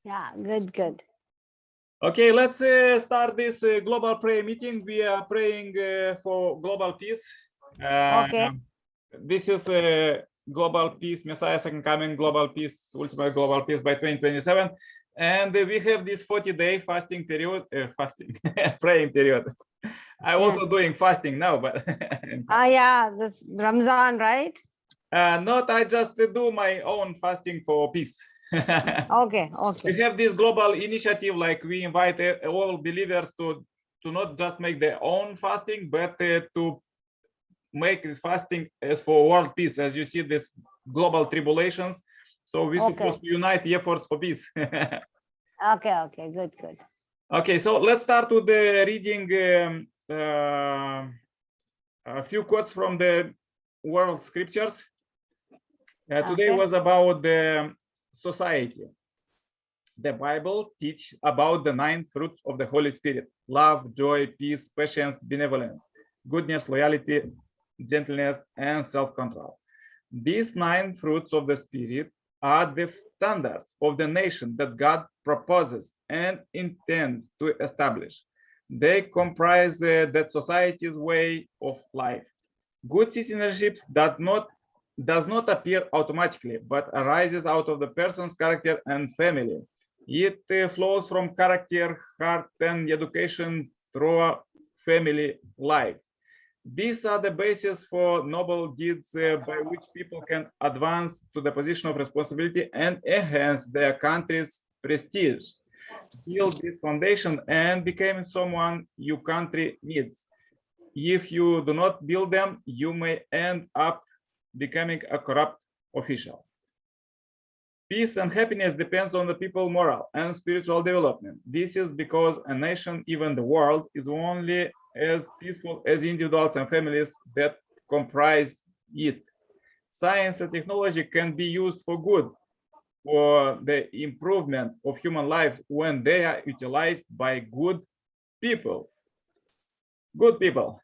Yeah, good, good. Okay, let's start this global prayer meeting. We are praying for global peace. Okay. This is global peace, Messiah second coming, global peace, ultimate global peace by 2027. And we have this 40-day fasting period, praying period. I'm also doing fasting now, but Yeah, this Ramzan, right? not I just do my own fasting for peace. Okay, okay. We have this global initiative, like we invite all believers to not just make their own fasting, but to make fasting as for world peace. As you see, this global tribulations. So we're supposed to unite the efforts for peace. Okay, okay, good, good. Okay, so let's start with the reading a few quotes from the world scriptures. Today was about the society. The Bible teaches about the 9 fruits of the Holy Spirit: love, joy, peace, patience, benevolence, goodness, loyalty, gentleness, and self-control. These 9 fruits of the Spirit are the standards of the nation that God proposes and intends to establish. They comprise that society's way of life. Good citizenship does not appear automatically, but arises out of the person's character and family. It flows from character, heart, and education through family life. These are the basis for noble deeds by which people can advance to the position of responsibility and enhance their country's prestige. Build this foundation and become someone your country needs. If you do not build them, you may end up becoming a corrupt official. Peace and happiness depends on the people's moral and spiritual development. This is because a nation, even the world, is only as peaceful as individuals and families that comprise it. Science and technology can be used for good, for the improvement of human lives when they are utilized by good people. Good people.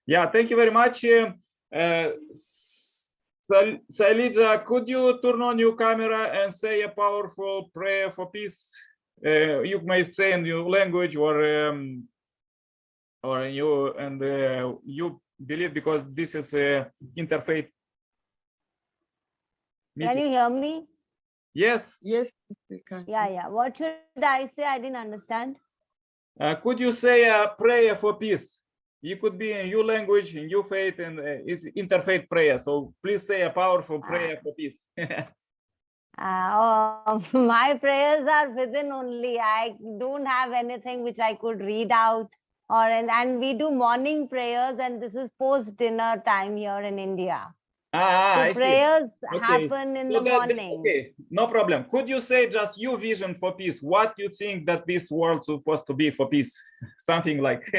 Yeah, thank you very much. Salija, could you turn on your camera and say a powerful prayer for peace? You may say in your language or you believe, because this is interfaith meeting. Can you hear me? Yes. Yes, we can. Yeah, yeah. What should I say? I didn't understand. Could you say a prayer for peace? You could be in your language, in your faith, and it's interfaith prayer. So please say a powerful prayer for peace. My prayers are within only. I don't have anything which I could read out. And we do morning prayers, and this is post dinner time here in India. So prayers happen in the morning. Okay, no problem. Could you say just your vision for peace? What you think that this world's supposed to be for peace? Something like.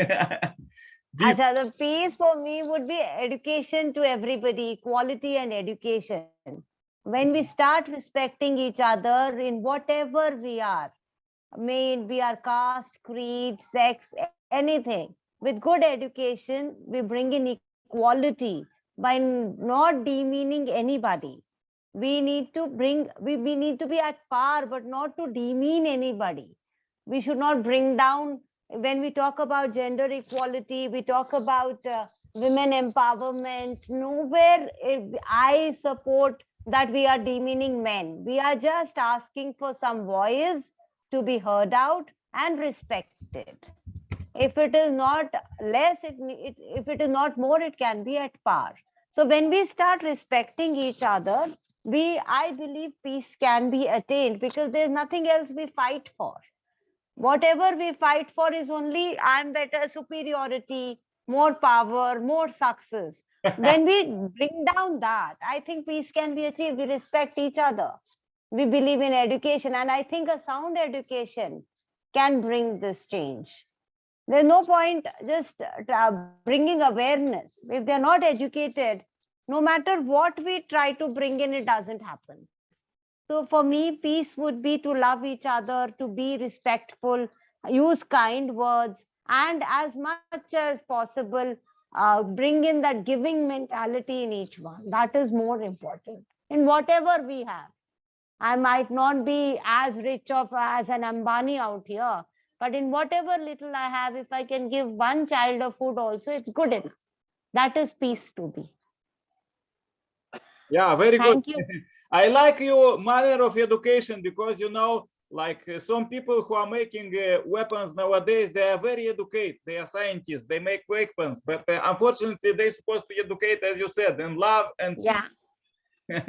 The peace for me would be education to everybody, equality and education. When we start respecting each other in whatever we are, may it be our caste, creed, sex, anything, with good education, we bring in equality by not demeaning anybody. We need to need to be at par, but not to demean anybody. We should not bring down. When we talk about gender equality, we talk about women empowerment. Nowhere I support that we are demeaning men. We are just asking for some voice to be heard out and respected. If it is not less, if it is not more, it can be at par. So when we start respecting each other, I believe peace can be attained, because there's nothing else we fight for. Whatever we fight for is only I'm better, superiority, more power, more success. When we bring down that, I think peace can be achieved. We respect each other. We believe in education, and I think a sound education can bring this change. There's no point just bringing awareness. If they're not educated, no matter what we try to bring in, it doesn't happen. So for me, peace would be to love each other, to be respectful, use kind words, and as much as possible, bring in that giving mentality in each one. That is more important in whatever we have. I might not be as rich as an Ambani out here, but in whatever little I have, if I can give one child of food also, it's good enough. That is peace to me. Yeah, very good. Thank you. I like your manner of education because, you know, like some people who are making weapons nowadays, they are very educated. They are scientists. They make weapons, but unfortunately, they're supposed to educate, as you said, in love and Yeah. peace.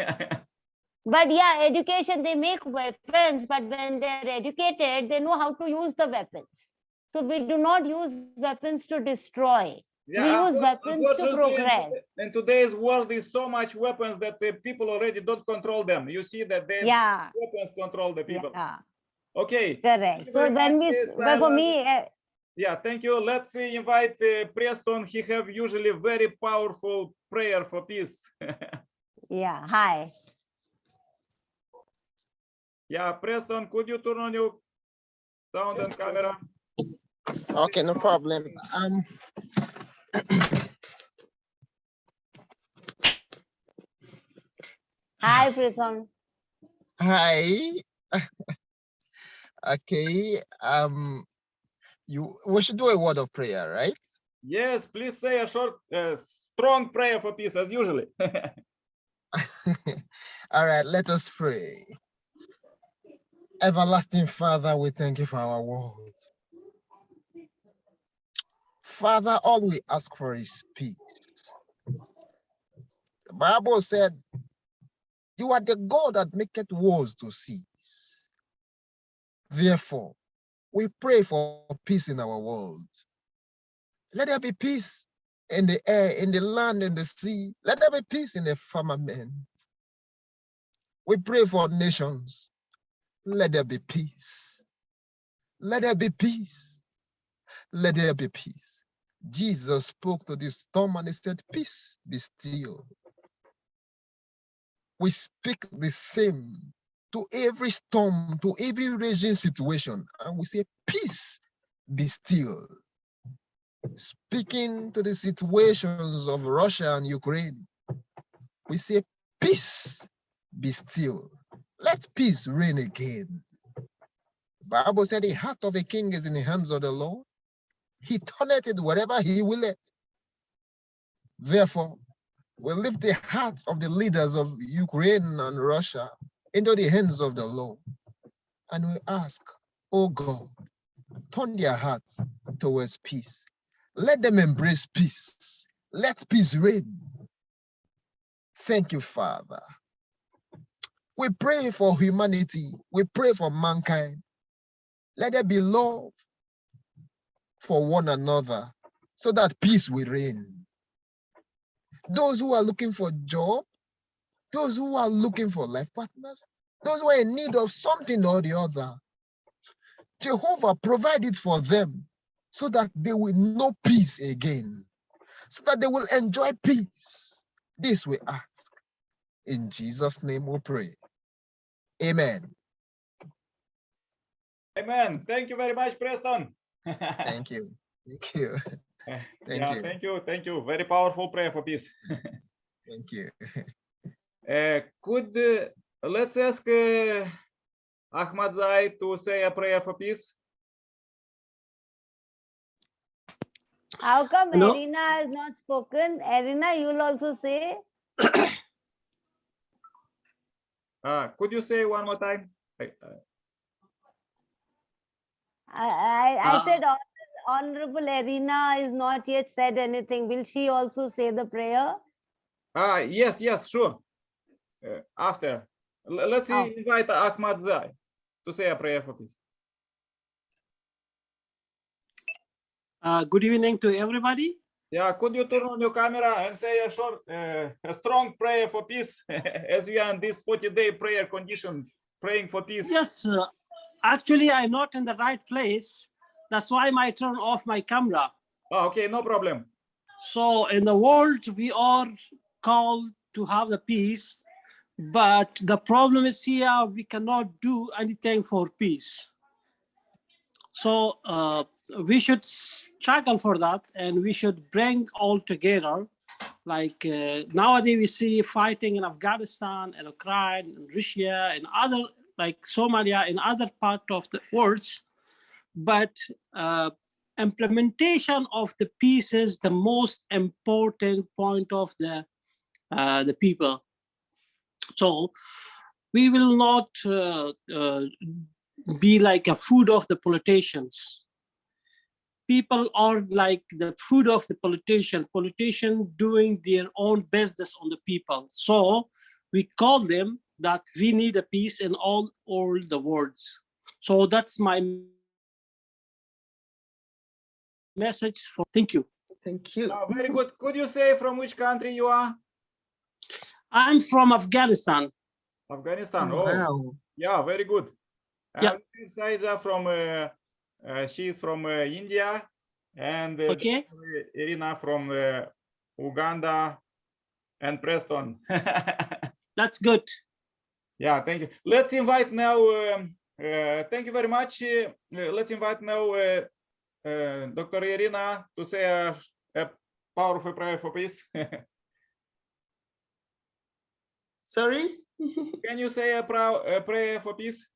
But yeah, education, they make weapons, but when they're educated, they know how to use the weapons. So we do not use weapons to destroy. We Yeah, use weapons to unfortunately, progress. in today's world, there's so much weapons that the people already don't control them. You see that they weapons control the people. Yeah. Okay. Correct. So when but for me, yeah, thank you. Let's invite Preston. He have usually very powerful prayer for peace. Yeah. Hi. Yeah, Preston, could you turn on your sound and camera? Okay, no problem. Hi, Preston. Hi. Okay. We should do a word of prayer, right? Yes, please say a short, strong prayer for peace as usually. All right, let us pray. Everlasting Father, we thank you for our world. Father, all we ask for is peace. The Bible said, you are the God that maketh wars to cease. Therefore, we pray for peace in our world. Let there be peace in the air, in the land, in the sea. Let there be peace in the firmament. We pray for nations. Let there be peace. Let there be peace. Let there be peace. Jesus spoke to the storm and he said, peace, be still. We speak the same to every storm, to every raging situation, and we say, peace, be still. Speaking to the situations of Russia and Ukraine, we say, peace, be still. Let peace reign again. The Bible said the heart of a king is in the hands of the Lord. He turneth it wherever he willeth. Therefore, we lift the hearts of the leaders of Ukraine and Russia into the hands of the Lord. And we ask, oh God, turn their hearts towards peace. Let them embrace peace. Let peace reign. Thank you, Father. We pray for humanity. We pray for mankind. Let there be love for one another so that peace will reign. Those who are looking for job, those who are looking for life partners, those who are in need of something or the other, Jehovah provide it for them so that they will know peace again, so that they will enjoy peace. This we ask. In Jesus' name we pray. Amen. Amen. Thank you very much, Preston. Thank you. Thank you. Thank you. Thank you. Thank you. Very powerful prayer for peace. Thank you. Let's ask Ahmadzai to say a prayer for peace. How come Hello? Erina has not spoken? Erina, you'll also say. Could you say one more time? I said Honorable Erina is not yet said anything. Will she also say the prayer? Yes, sure. After. Let's invite Ahmadzai to say a prayer for peace. Good evening to everybody. Yeah, could you turn on your camera and say a short, a strong prayer for peace as we are in this 40-day prayer condition, praying for peace? Yes, actually, I'm not in the right place. That's why I turn off my camera. Oh, okay, no problem. So in the world, we are called to have the peace, but the problem is here, we cannot do anything for peace. So we should struggle for that, and we should bring all together Like nowadays we see fighting in Afghanistan and Ukraine and Russia and other, like Somalia and other part of the world. But implementation of the peace is the most important point of the people. So we will not be like a food of the politicians. People are like the food of the politician doing their own business on the people. So we call them that we need a peace in all the worlds. So that's my message for, thank you. Thank you. Very good. Could you say from which country you are? I'm from Afghanistan. Afghanistan. Oh, Wow. yeah, very good. Yeah. Saija from she is from India, and Okay. Irina from Uganda and Preston. That's good. Yeah, thank you. Let's invite now. Thank you very much. Let's invite now Dr. Irina to say a powerful prayer for peace. Sorry? Can you say a prayer for peace?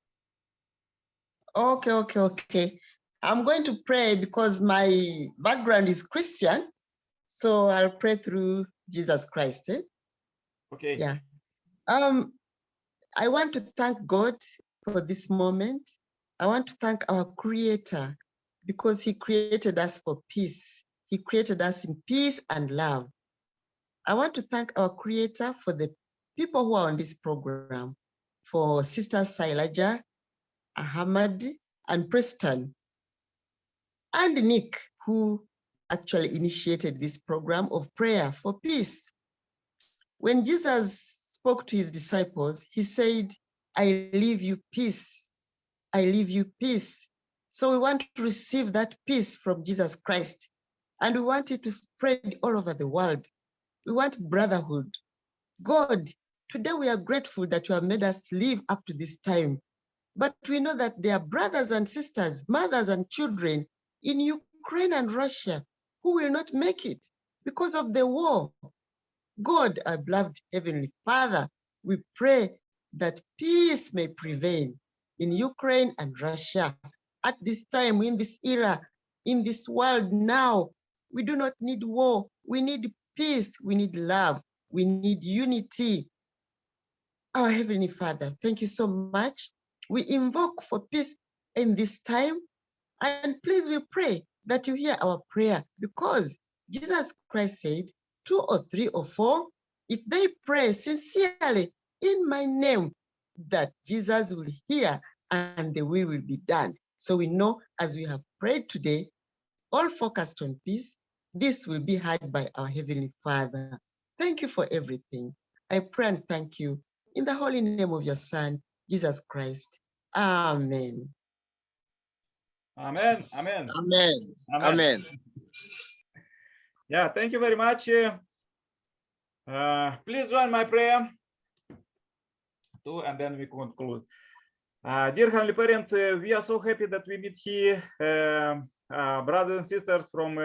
Okay. I'm going to pray because my background is Christian. So I'll pray through Jesus Christ. Okay. Yeah. I want to thank God for this moment. I want to thank our Creator because He created us for peace. He created us in peace and love. I want to thank our Creator for the people who are on this program, for Sister Sailaja, Ahmad, and Preston, and Nick, who actually initiated this program of prayer for peace. When Jesus spoke to his disciples, he said, I leave you peace. I leave you peace. So we want to receive that peace from Jesus Christ, and we want it to spread all over the world. We want brotherhood. God, today we are grateful that you have made us live up to this time. But we know that there are brothers and sisters, mothers and children in Ukraine and Russia who will not make it because of the war. God, our beloved Heavenly Father, we pray that peace may prevail in Ukraine and Russia. At this time, in this era, in this world now, we do not need war. We need peace. We need love. We need unity. Our Heavenly Father, thank you so much. We invoke for peace in this time. And please, we pray that you hear our prayer because Jesus Christ said, 2 or 3 or 4, if they pray sincerely in my name, that Jesus will hear and the will be done. So we know as we have prayed today, all focused on peace, this will be heard by our Heavenly Father. Thank you for everything. I pray and thank you in the holy name of your Son, Jesus Christ. Amen. Amen. Amen. Amen. Amen. Yeah, thank you very much. Please join my prayer too, and then we conclude. Dear Heavenly Parent, we are so happy that we meet here, brothers and sisters from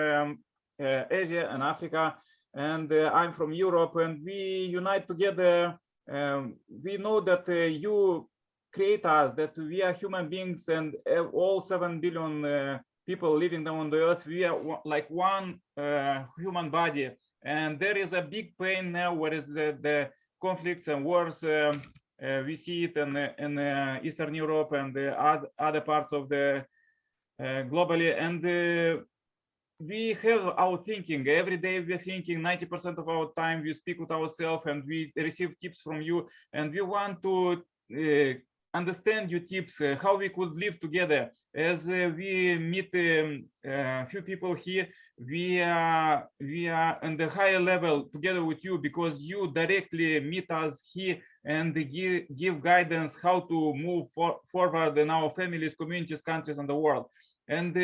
Asia and Africa, and I'm from Europe, and we unite together. We know that you create us, that we are human beings, and all 7 billion people living on the earth, we are like one human body. And there is a big pain now, where is the conflicts and wars. We see it in Eastern Europe and the other parts of the globally. And we have our thinking. Every day we're thinking. 90% of our time we speak with ourselves, and we receive tips from you. And we want to understand your tips, how we could live together. As we meet a few people here, we are on the higher level together with you, because you directly meet us here and give guidance how to move forward in our families, communities, countries, and the world. And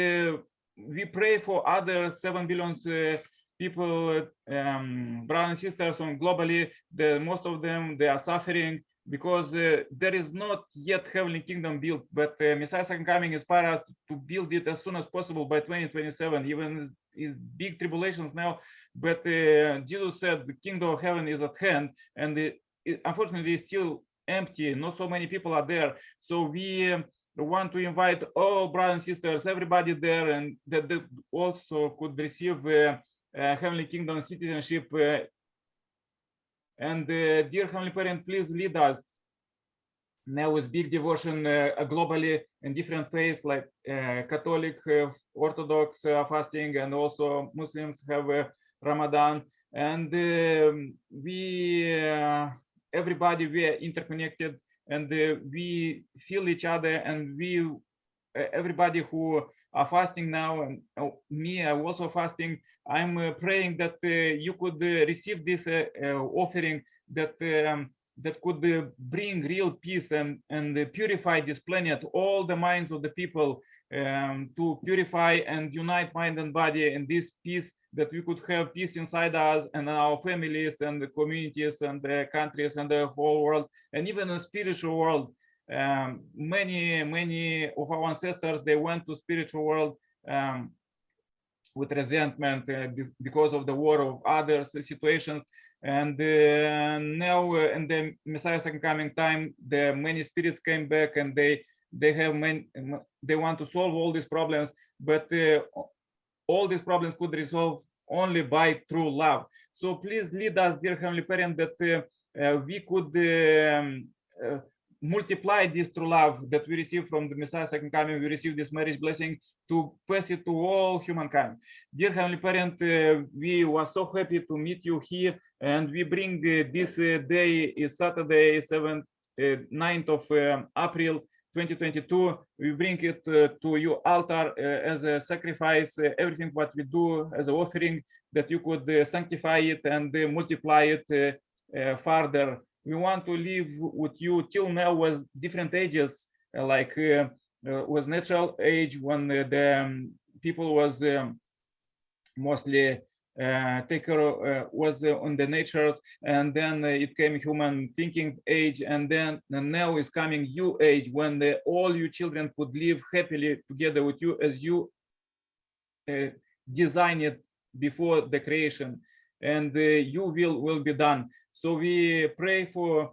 we pray for other 7 billion people, brothers and sisters, on globally. Most of them, they are suffering. because there is not yet heavenly kingdom built, but Messiah's second coming inspires us to build it as soon as possible by 2027, even is big tribulations now. But Jesus said the kingdom of heaven is at hand, and unfortunately it's still empty. Not so many people are there. So we want to invite all brothers and sisters, everybody there, and that they also could receive heavenly kingdom citizenship. And dear Heavenly Parent, please lead us now with big devotion globally in different faiths, like Catholic, Orthodox fasting, and also Muslims have Ramadan. And everybody, we are interconnected, and we feel each other, and we everybody who are fasting now, and me, I'm also fasting. I'm praying that you could receive this offering that that could bring real peace and purify this planet, all the minds of the people, to purify and unite mind and body in this peace, that we could have peace inside us and our families and the communities and the countries and the whole world, and even the spiritual world. Many of our ancestors, they went to spiritual world with resentment because of the war of others situations. And now in the Messiah second coming time, the many spirits came back, and they want to solve all these problems, but all these problems could resolve only by true love. So please lead us, dear Heavenly Parent, that we could multiply this true love that we receive from the Messiah second coming. We receive this marriage blessing to pass it to all humankind. Dear Heavenly Parent, we were so happy to meet you here, and we bring this day is Saturday, 9th of April 2022. We bring it to your altar as a sacrifice, everything what we do as an offering, that you could sanctify it and multiply it further. We want to live with you. Till now was different ages, like was natural age, when the people was mostly take care was on the natures, and then it came human thinking age, and then now is coming you age, when all you children could live happily together with you as you designed it before the creation, and your will be done. So we pray for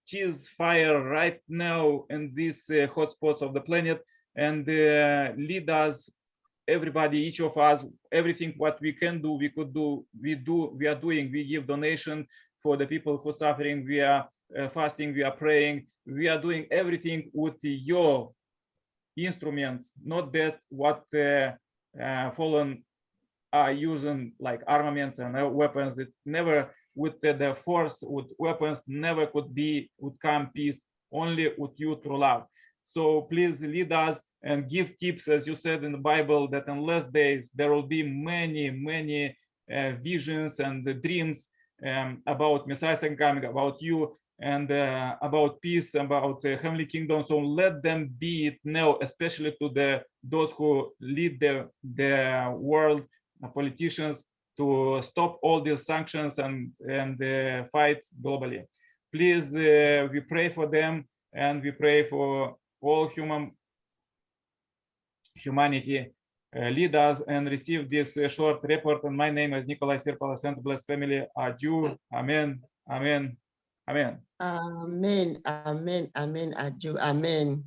ceasefire right now in these hotspots of the planet, and lead us, everybody, each of us, everything what we can do, we could do, we are doing. We give donation for the people who are suffering. We are fasting, we are praying, we are doing everything with your instruments, not that what fallen are using, like armaments and weapons. That never with the force, with weapons, never would come peace, only with you through love. So please lead us and give tips, as you said in the Bible, that in last days there will be many visions and dreams about Messiah second coming, about you, and about peace, about heavenly kingdom. So let them be it now, especially to those who lead the world, politicians, to stop all these sanctions and fights globally. Please, we pray for them, and we pray for all humanity. Lead us and receive this short report. And my name is Nikolai Sirpala, Saint Blessed Family. Adieu. Amen. Amen. Amen. Amen. Amen. Amen. Adieu. Amen.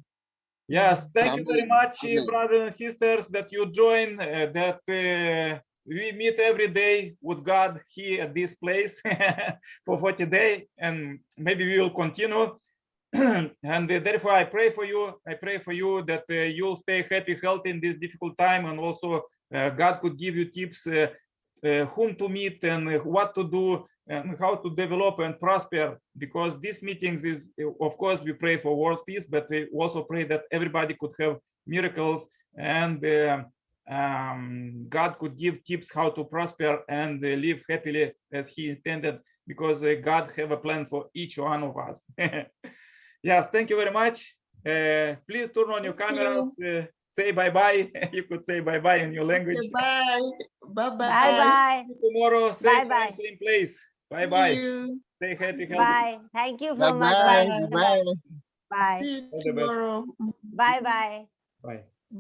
Yes, thank you very much, Amen. brothers and sisters, that you join, that we meet every day with God here at this place for 40 days, and maybe we will continue. And therefore I pray for you. I pray for you that you'll stay happy, healthy in this difficult time, and also God could give you tips whom to meet and what to do and how to develop and prosper. Because these meetings is, of course, we pray for world peace, but we also pray that everybody could have miracles, and God could give tips how to prosper and live happily as He intended, because God have a plan for each one of us. Yes, thank you very much. Please turn on your cameras. Say bye-bye. You could say bye-bye in your language. Okay, bye. Bye-bye. Bye-bye. Tomorrow, same Bye-bye. time, same place. Bye bye. See you. Stay happy, healthy. Bye. Thank you so much. Bye-bye. Bye. Bye. Bye. See you All the best. tomorrow. Bye. Bye. Bye.